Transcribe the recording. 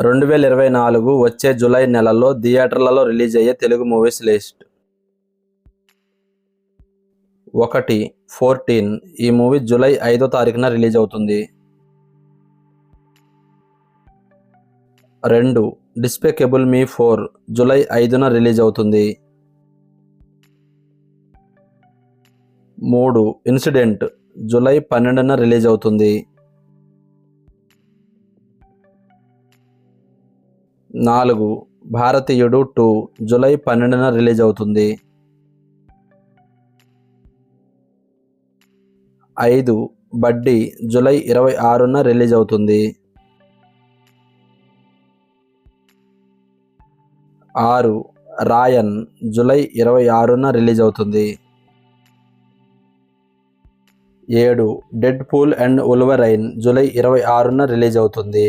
2024 వచ్చే జూలై నెలలో థియేటర్లలో రిలీజ్ అయ్యే తెలుగు మూవీస్ లిస్ట్. 1. 14 ఈ మూవీ జూలై 5వ తారీఖున రిలీజ్ అవుతుంది. 2. డిస్పెకబుల్ మీ 4 జూలై 5న రిలీజ్ అవుతుంది. 3. ఇన్సిడెంట్ జూలై 12న రిలీజ్ అవుతుంది. 4. భారతీయుడు 2 జూలై 12న రిలీజ్ అవుతుంది. 5. బడ్డీ జూలై 26న రిలీజ్ అవుతుంది. 6. రాయన్ జూలై 26న రిలీజ్ అవుతుంది. 7. Deadpool and Wolverine July 26న రిలీజ్ అవుతుంది.